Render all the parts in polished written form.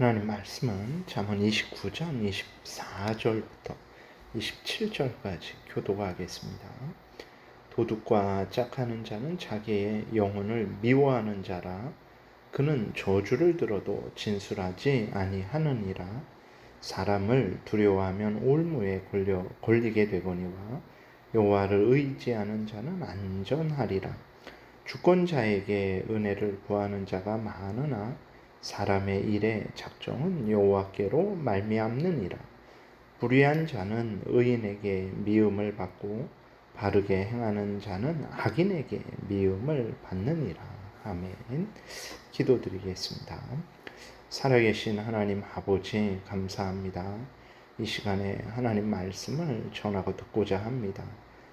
하나님 말씀은 잠언 29장 24절부터 27절까지 교독하겠습니다. 도둑과 짝하는 자는 자기의 영혼을 미워하는 자라. 그는 저주를 들어도 진술하지 아니하느니라. 사람을 두려워하면 올무에 걸리게 되거니와 여호와를 의지하는 자는 안전하리라. 주권자에게 은혜를 구하는 자가 많으나 사람의 일의 작정은 여호와께로 말미암느니라. 불의한 자는 의인에게 미움을 받고 바르게 행하는 자는 악인에게 미움을 받느니라. 아멘. 기도드리겠습니다. 살아계신 하나님 아버지 감사합니다. 이 시간에 하나님 말씀을 전하고 듣고자 합니다.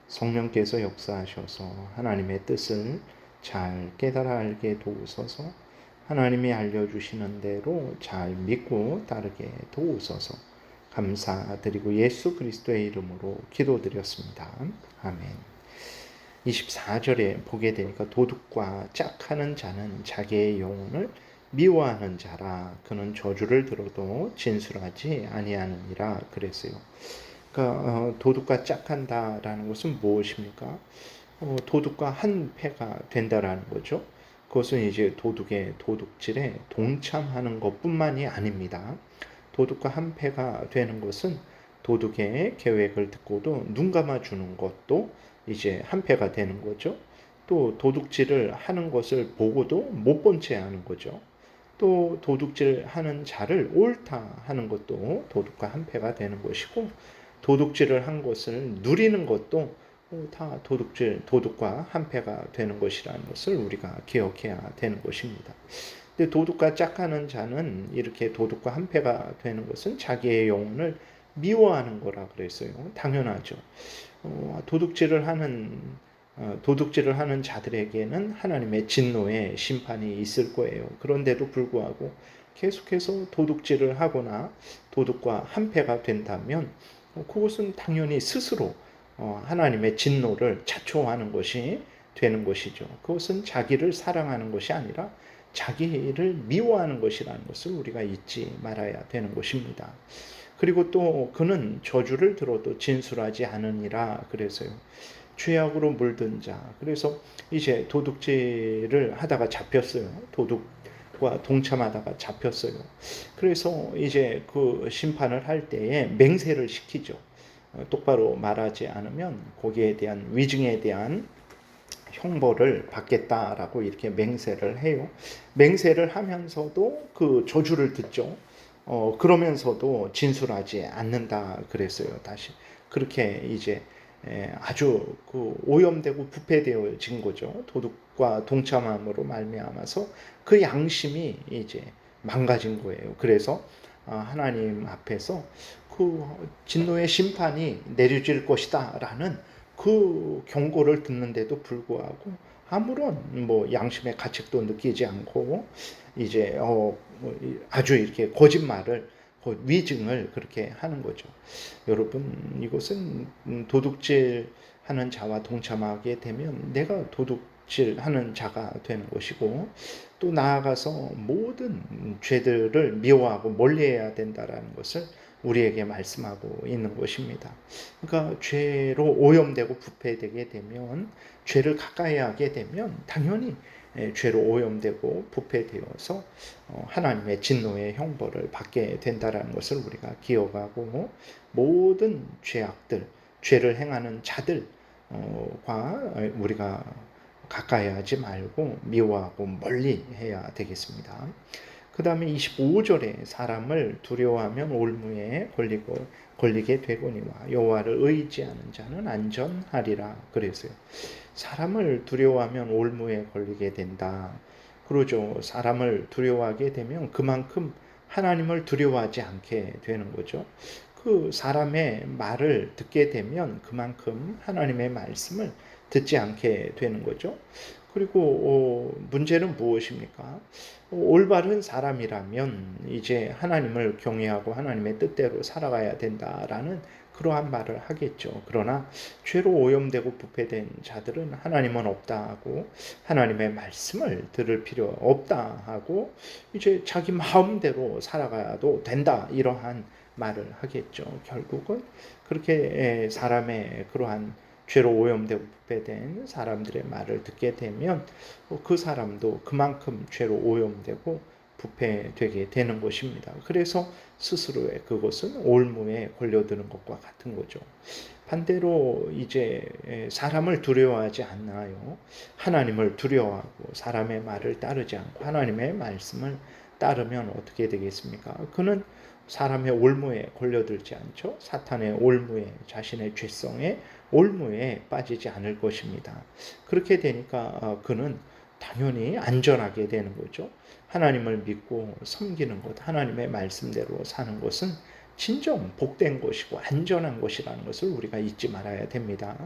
성령께서 역사하셔서 하나님의 뜻을 잘 깨달아 알게 도우소서. 하나님이 알려주시는 대로 잘 믿고 따르게 도우소서. 감사드리고 예수 그리스도의 이름으로 기도드렸습니다. 아멘. 24절에 보게 되니까 도둑과 짝하는 자는 자기의 영혼을 미워하는 자라. 그는 저주를 들어도 진술하지 아니하느니라 그랬어요. 그러니까 도둑과 짝한다라는 것은 무엇입니까? 도둑과 한 패가 된다라는 거죠. 그것은 이제 도둑의 도둑질에 동참하는 것뿐만이 아닙니다. 도둑과 한 패가 되는 것은 도둑의 계획을 듣고도 눈 감아주는 것도 이제 한 패가 되는 거죠. 또 도둑질을 하는 것을 보고도 못 본 채 하는 거죠. 또 도둑질 하는 자를 옳다 하는 것도 도둑과 한 패가 되는 것이고, 도둑질을 한 것을 누리는 것도 다 도둑과 한 패가 되는 것이라는 것을 우리가 기억해야 되는 것입니다. 근데 도둑과 짝하는 자는 이렇게 도둑과 한 패가 되는 것은 자기의 영혼을 미워하는 거라 그랬어요. 당연하죠. 도둑질을 하는 자들에게는 하나님의 진노의 심판이 있을 거예요. 그런데도 불구하고 계속해서 도둑질을 하거나 도둑과 한 패가 된다면 그것은 당연히 스스로 하나님의 진노를 자초하는 것이 되는 것이죠. 그것은 자기를 사랑하는 것이 아니라 자기를 미워하는 것이라는 것을 우리가 잊지 말아야 되는 것입니다. 그리고 또 그는 저주를 들어도 진술하지 않으니라 그래서요. 죄악으로 물든 자. 그래서 이제 도둑질을 하다가 잡혔어요. 도둑과 동참하다가 잡혔어요. 그래서 이제 그 심판을 할 때에 맹세를 시키죠. 똑바로 말하지 않으면 거기에 대한 위증에 대한 형벌을 받겠다라고 이렇게 맹세를 해요. 맹세를 하면서도 그 저주를 듣죠. 그러면서도 진술하지 않는다 그랬어요. 다시 그렇게 이제 아주 그 오염되고 부패되어진 거죠. 도둑과 동참함으로 말미암아서 그 양심이 이제 망가진 거예요. 그래서 하나님 앞에서 그 진노의 심판이 내려질 것이다라는 그 경고를 듣는데도 불구하고 아무런 양심의 가책도 느끼지 않고 이제 아주 이렇게 거짓말을 위증을 그렇게 하는 거죠. 여러분, 이것은 도둑질 하는 자와 동참하게 되면 내가 도둑질 하는 자가 되는 것이고, 또 나아가서 모든 죄들을 미워하고 멀리해야 된다라는 것을 우리에게 말씀하고 있는 것입니다. 그러니까 죄로 오염되고 부패되게 되면, 죄를 가까이 하게 되면 당연히 죄로 오염되고 부패되어서 하나님의 진노의 형벌을 받게 된다는 것을 우리가 기억하고, 모든 죄악들, 죄를 행하는 자들과 우리가 가까이 하지 말고 미워하고 멀리 해야 되겠습니다. 그 다음에 25절에 사람을 두려워하면 올무에 걸리게 되거니와 여호와를 의지하는 자는 안전하리라 그랬어요. 사람을 두려워하면 올무에 걸리게 된다. 그러죠. 사람을 두려워하게 되면 그만큼 하나님을 두려워하지 않게 되는 거죠. 그 사람의 말을 듣게 되면 그만큼 하나님의 말씀을 듣지 않게 되는 거죠. 그리고 문제는 무엇입니까? 올바른 사람이라면 이제 하나님을 경외하고 하나님의 뜻대로 살아가야 된다라는 그러한 말을 하겠죠. 그러나 죄로 오염되고 부패된 자들은 하나님은 없다 하고 하나님의 말씀을 들을 필요 없다 하고 이제 자기 마음대로 살아가도 된다, 이러한 말을 하겠죠. 결국은 그렇게 사람의 그러한 죄로 오염되고 부패된 사람들의 말을 듣게 되면 그 사람도 그만큼 죄로 오염되고 부패되게 되는 것입니다. 그래서 스스로의 그것은 올무에 걸려드는 것과 같은 거죠. 반대로 이제 사람을 두려워하지 않나요? 하나님을 두려워하고 사람의 말을 따르지 않고 하나님의 말씀을 따르면 어떻게 되겠습니까? 그는 사람의 올무에 걸려들지 않죠. 사탄의 올무에, 자신의 죄성의 올무에 빠지지 않을 것입니다. 그렇게 되니까 그는 당연히 안전하게 되는 거죠. 하나님을 믿고 섬기는 것, 하나님의 말씀대로 사는 것은 진정 복된 것이고 안전한 것이라는 것을 우리가 잊지 말아야 됩니다.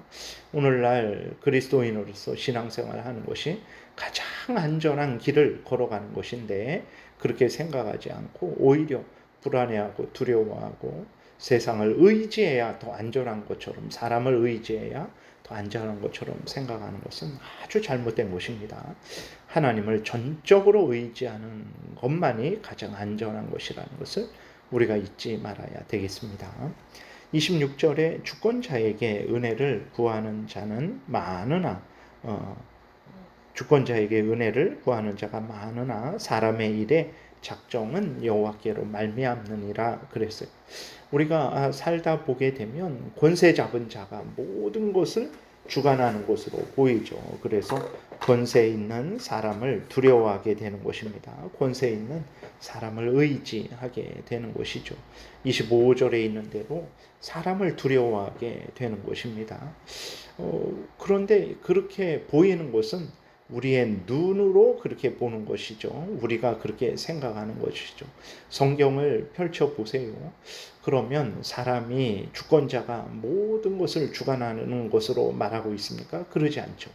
오늘날 그리스도인으로서 신앙생활을 하는 것이 가장 안전한 길을 걸어가는 것인데 그렇게 생각하지 않고 오히려 불안해하고 두려워하고 세상을 의지해야 더 안전한 것처럼, 사람을 의지해야 더 안전한 것처럼 생각하는 것은 아주 잘못된 것입니다. 하나님을 전적으로 의지하는 것만이 가장 안전한 것이라는 것을 우리가 잊지 말아야 되겠습니다. 26절에 주권자에게 은혜를 구하는 자는 많으나 주권자에게 은혜를 구하는 자가 많으나 사람의 일에 작정은 여호와께로 말미암느니라 그랬어요. 우리가 살다 보게 되면 권세 잡은 자가 모든 것을 주관하는 것으로 보이죠. 그래서 권세 있는 사람을 두려워하게 되는 것입니다. 권세 있는 사람을 의지하게 되는 것이죠. 25절에 있는 대로 사람을 두려워하게 되는 것입니다. 그런데 그렇게 보이는 것은 우리의 눈으로 그렇게 보는 것이죠. 우리가 그렇게 생각하는 것이죠. 성경을 펼쳐보세요. 그러면 사람이 주권자가 모든 것을 주관하는 것으로 말하고 있습니까? 그러지 않죠.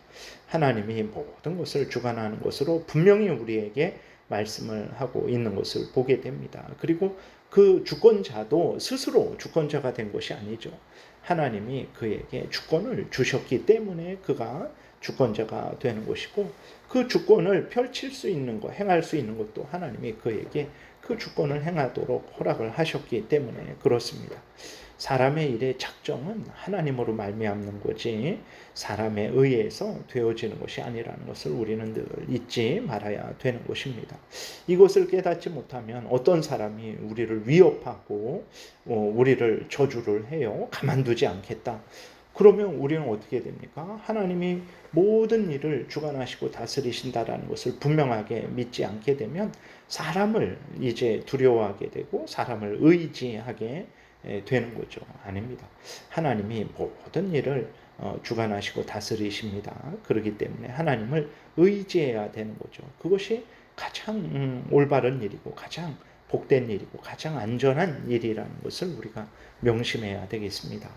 하나님이 모든 것을 주관하는 것으로 분명히 우리에게 말씀을 하고 있는 것을 보게 됩니다. 그리고 그 주권자도 스스로 주권자가 된 것이 아니죠. 하나님이 그에게 주권을 주셨기 때문에 그가 주권자가 되는 것이고 그 주권을 펼칠 수 있는 것, 행할 수 있는 것도 하나님이 그에게 그 주권을 행하도록 허락을 하셨기 때문에 그렇습니다. 사람의 일의 작정은 하나님으로 말미암는 거지 사람에 의해서 되어지는 것이 아니라는 것을 우리는 늘 잊지 말아야 되는 것입니다. 이것을 깨닫지 못하면 어떤 사람이 우리를 위협하고 우리를 저주를 해요. 가만두지 않겠다. 그러면 우리는 어떻게 됩니까? 하나님이 모든 일을 주관하시고 다스리신다라는 것을 분명하게 믿지 않게 되면 사람을 이제 두려워하게 되고 사람을 의지하게 되는 거죠. 아닙니다. 하나님이 모든 일을 주관하시고 다스리십니다. 그렇기 때문에 하나님을 의지해야 되는 거죠. 그것이 가장 올바른 일이고 가장 복된 일이고 가장 안전한 일이라는 것을 우리가 명심해야 되겠습니다.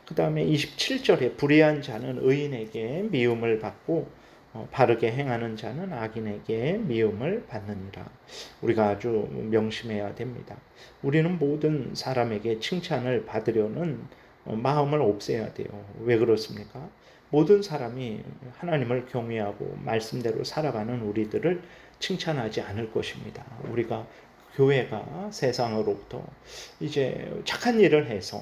그 다음에 27절에 불의한 자는 의인에게 미움을 받고 바르게 행하는 자는 악인에게 미움을 받느니라. 우리가 아주 명심해야 됩니다. 우리는 모든 사람에게 칭찬을 받으려는 마음을 없애야 돼요. 왜 그렇습니까? 모든 사람이 하나님을 경외하고 말씀대로 살아가는 우리들을 칭찬하지 않을 것입니다. 우리가 교회가 세상으로부터 이제 착한 일을 해서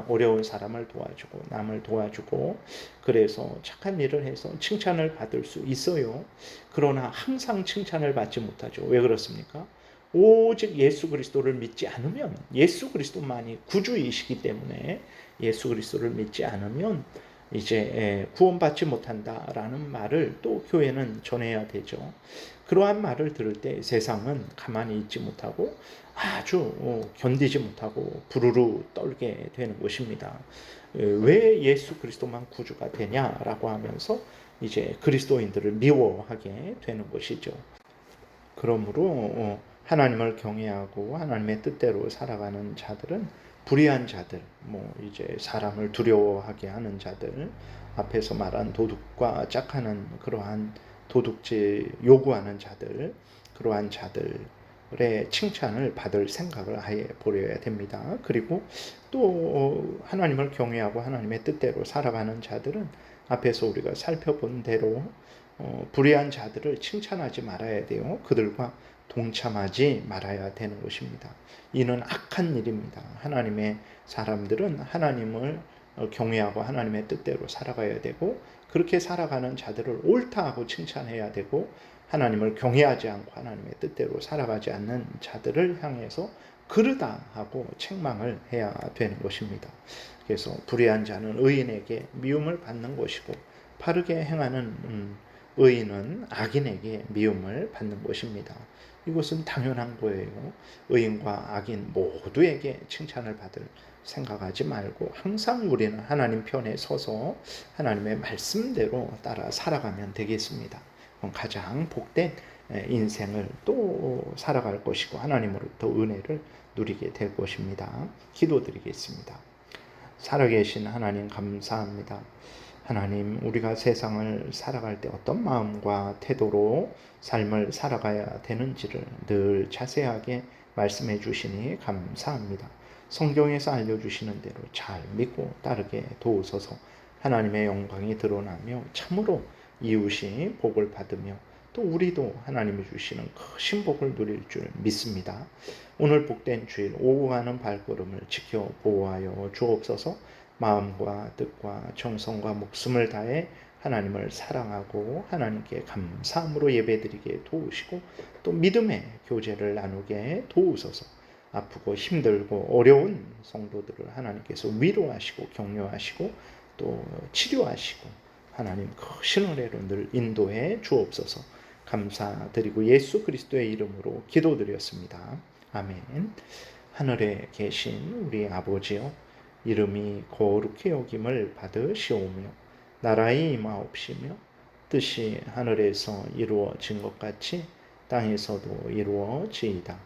어려운 사람을 도와주고 남을 도와주고 그래서 착한 일을 해서 칭찬을 받을 수 있어요. 그러나 항상 칭찬을 받지 못하죠. 왜 그렇습니까? 오직 예수 그리스도를 믿지 않으면 예수 그리스도만이 구주이시기 때문에 예수 그리스도를 믿지 않으면 이제 구원받지 못한다라는 말을 또 교회는 전해야 되죠. 그러한 말을 들을 때 세상은 가만히 있지 못하고 아주 견디지 못하고 부르르 떨게 되는 것입니다. 왜 예수 그리스도만 구주가 되냐라고 하면서 이제 그리스도인들을 미워하게 되는 것이죠. 그러므로 하나님을 경외하고 하나님의 뜻대로 살아가는 자들은 불의한 자들, 이제 사람을 두려워하게 하는 자들, 앞에서 말한 도둑과 짝하는 그러한 도둑질 요구하는 자들, 그러한 자들, 칭찬을 받을 생각을 아예 버려야 됩니다. 그리고 또 하나님을 경외하고 하나님의 뜻대로 살아가는 자들은 앞에서 우리가 살펴본 대로 불의한 자들을 칭찬하지 말아야 돼요. 그들과 동참하지 말아야 되는 것입니다. 이는 악한 일입니다. 하나님의 사람들은 하나님을 경외하고 하나님의 뜻대로 살아가야 되고, 그렇게 살아가는 자들을 옳다 하고 칭찬해야 되고, 하나님을 경외하지 않고 하나님의 뜻대로 살아가지 않는 자들을 향해서 그르다 하고 책망을 해야 되는 것입니다. 그래서 불의한 자는 의인에게 미움을 받는 것이고, 바르게 행하는 의인은 악인에게 미움을 받는 것입니다. 이것은 당연한 거예요. 의인과 악인 모두에게 칭찬을 받을 생각하지 말고 항상 우리는 하나님 편에 서서 하나님의 말씀대로 따라 살아가면 되겠습니다. 가장 복된 인생을 또 살아갈 것이고 하나님으로부터 은혜를 누리게 될 것입니다. 기도드리겠습니다. 살아계신 하나님 감사합니다. 하나님, 우리가 세상을 살아갈 때 어떤 마음과 태도로 삶을 살아가야 되는지를 늘 자세하게 말씀해 주시니 감사합니다. 성경에서 알려주시는 대로 잘 믿고 따르게 도우소서. 하나님의 영광이 드러나며 참으로 이웃이 복을 받으며 또 우리도 하나님이 주시는 크신 복을 누릴 줄 믿습니다. 오늘 복된 주일 오고 가는 발걸음을 지켜 보호하여 주옵소서. 마음과 뜻과 정성과 목숨을 다해 하나님을 사랑하고 하나님께 감사함으로 예배드리게 도우시고 또 믿음의 교제를 나누게 도우소서. 아프고 힘들고 어려운 성도들을 하나님께서 위로하시고 격려하시고 또 치료하시고 하나님 크신 은혜로 늘 인도해 주옵소서. 감사드리고 예수 그리스도의 이름으로 기도드렸습니다. 아멘. 하늘에 계신 우리 아버지요, 이름이 거룩히 여김을 받으시오며 나라의 임하옵시며 뜻이 하늘에서 이루어진 것 같이 땅에서도 이루어지이다.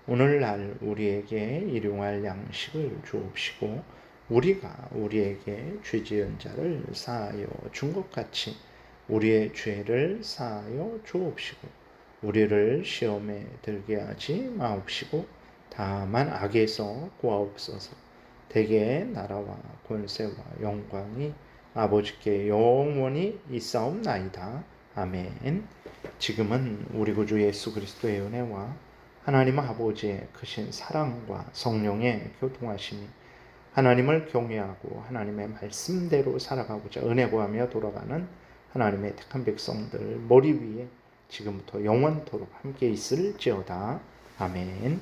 오늘날 우리에게 일용할 양식을 주옵시고 우리가 우리에게 죄 지은 자를 사하여 준 것 같이 우리의 죄를 사하여 주옵시고 우리를 시험에 들게 하지 마옵시고 다만 악에서 구하옵소서. 대개 나라와 권세와 영광이 아버지께 영원히 있사옵나이다. 아멘. 지금은 우리 구주 예수 그리스도의 은혜와 하나님 아버지의 크신 사랑과 성령의 교통하심이 하나님을 경외하고 하나님의 말씀대로 살아가고자 은혜 구하며 돌아가는 하나님의 택한 백성들 머리 위에 지금부터 영원토록 함께 있을지어다. 아멘.